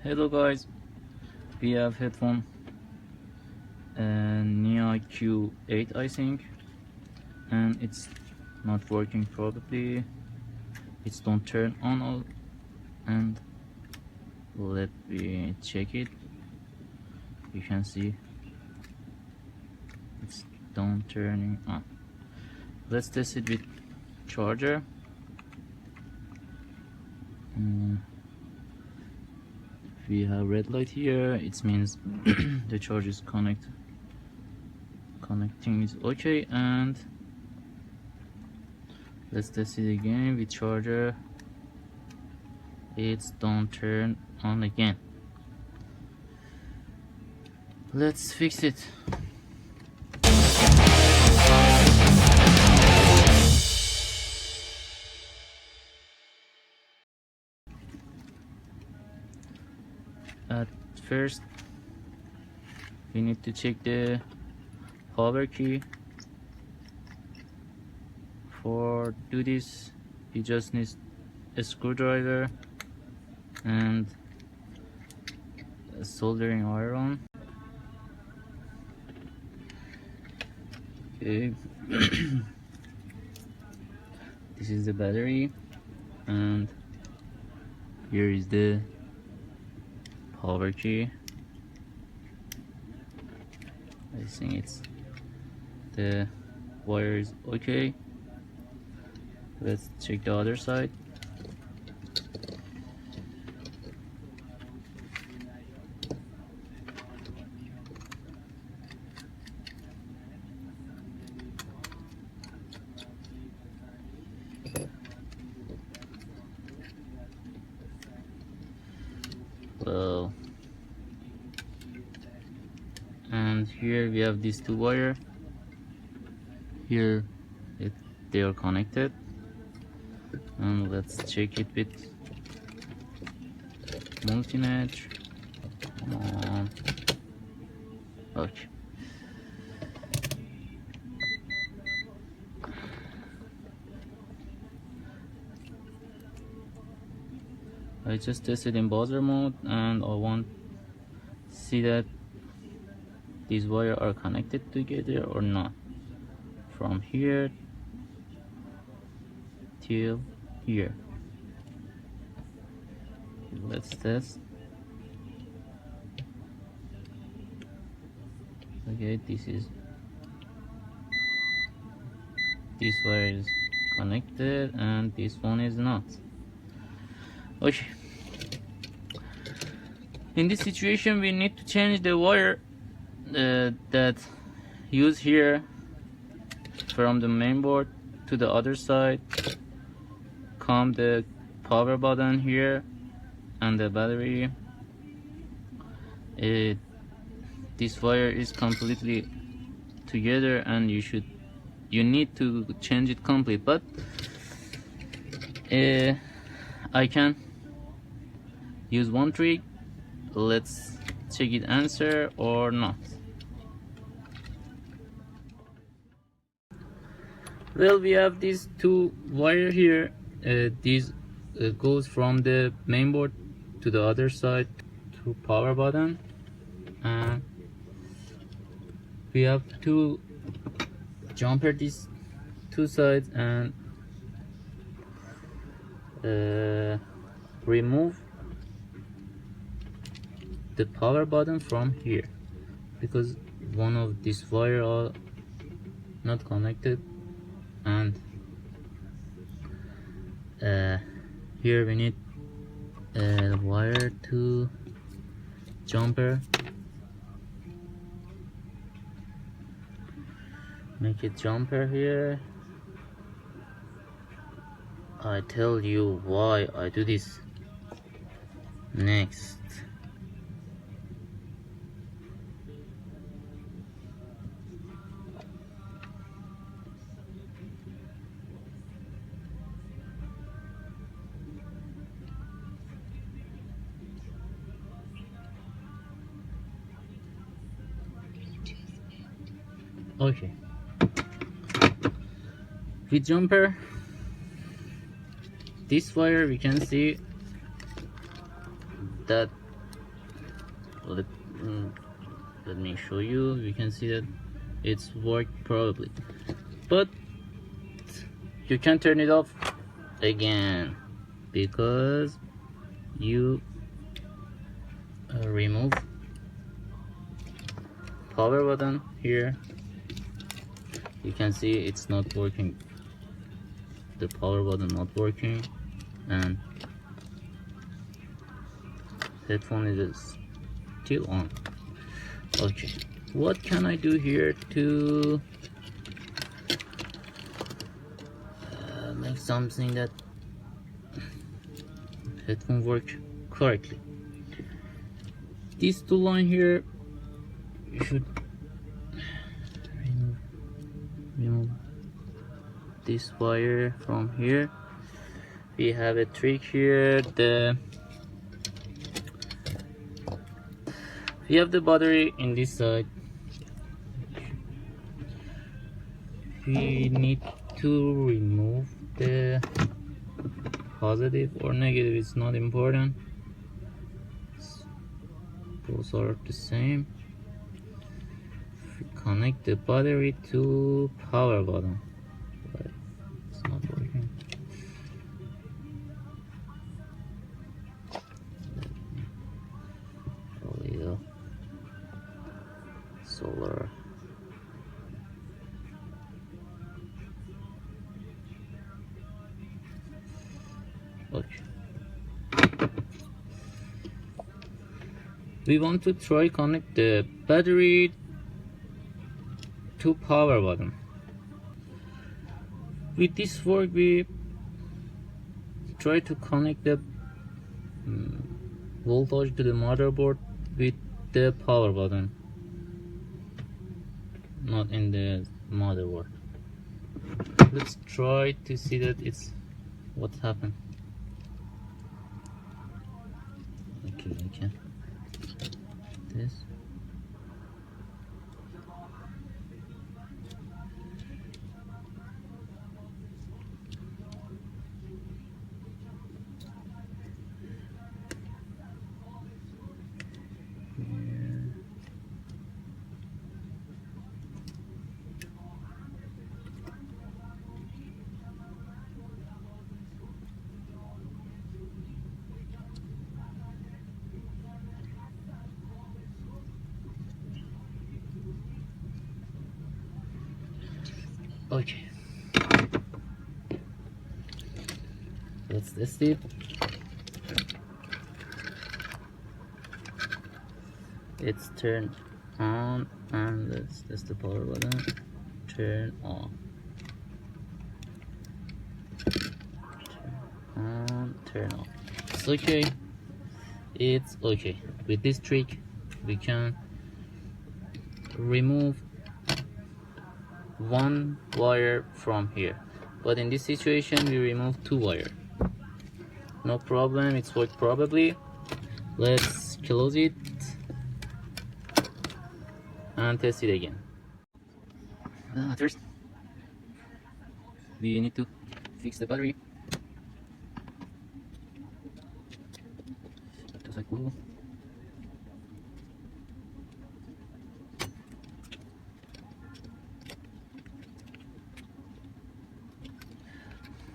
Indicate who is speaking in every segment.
Speaker 1: Hello guys, we have headphone and Nia Q8 I think, and it's not working probably. It's don't turn on all, and let me check it. You can see it's don't turning on. Let's test it with charger. We have red light here. It means the charge is connecting is okay, and let's test it again with charger. It's don't turn on again. Let's fix it. At first we need to check the power key. For do this, you just need a screwdriver and a soldering iron. Okay. This is the battery, and here is the power key. I think it's the wire is okay. Let's check the other side. Well, and here we have these two wires. Here they are connected, and let's check it with multimeter. Come on. Okay. I just tested in buzzer mode, and I want to see that these wires are connected together or not. From here till here. Let's test. Okay, this wire is connected and this one is not. Okay, in this situation we need to change the wire that used here from the main board to the other side. Come the power button here and the battery. This wire is completely together, and you need to change it complete, but I can use one trick. Let's check it answer or not. Well, we have these two wire here. These goes from the main board to the other side to power button, and we have to jumper these two sides and remove the power button from here, because one of these wire are not connected, and here we need a wire to jumper. Make it jumper here. I tell you why I do this. Next, okay, with jumper, this wire we can see that let, mm, let me show you. You can see that it's worked probably, but you can turn it off again because you remove power button here. You can see it's not working, the power button not working, and headphone is still on. Okay, what can I do here to make something that headphone work correctly? These two line here, you should remove this wire from here. We have a trick here. We have the battery in this side. We need to remove the positive or negative, it's not important, both are the same. Connect the battery to power button, but it's not working. A little solar. Okay. We want to try connect the battery to power button. With this work, we try to connect the voltage to the motherboard with the power button, not in the motherboard. Let's try to see that it's what happened. Okay, I can this. Okay, that's the step. It's turned on, and that's the power button. Turn on. Turn on, turn off. It's okay. It's okay. With this trick, we can remove one wire from here, but in this situation we remove two wire. No problem, it's worked probably. Let's close it and test it again. First we need to fix the battery. Just like glue.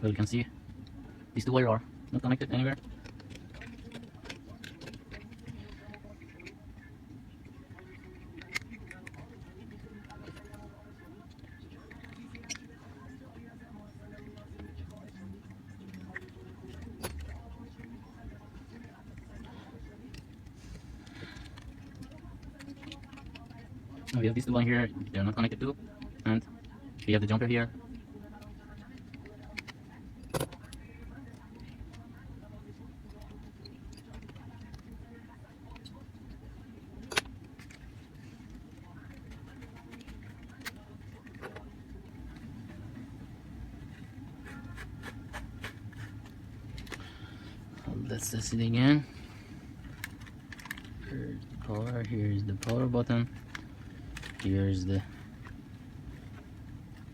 Speaker 1: Well, you can see these two wires are not connected anywhere. Now we have this two one here, they're not connected too, and we have the jumper here. Let's test it again. Here's the power, here's the power button, here's the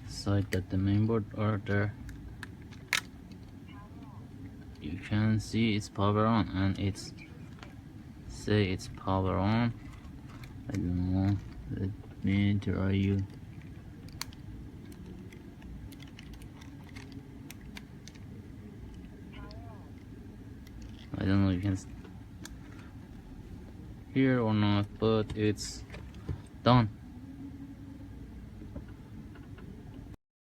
Speaker 1: side that the mainboard are there. You can see it's power on and it's say it's power on. I don't know. Let me try you. I don't know if you can hear or not, but it's done.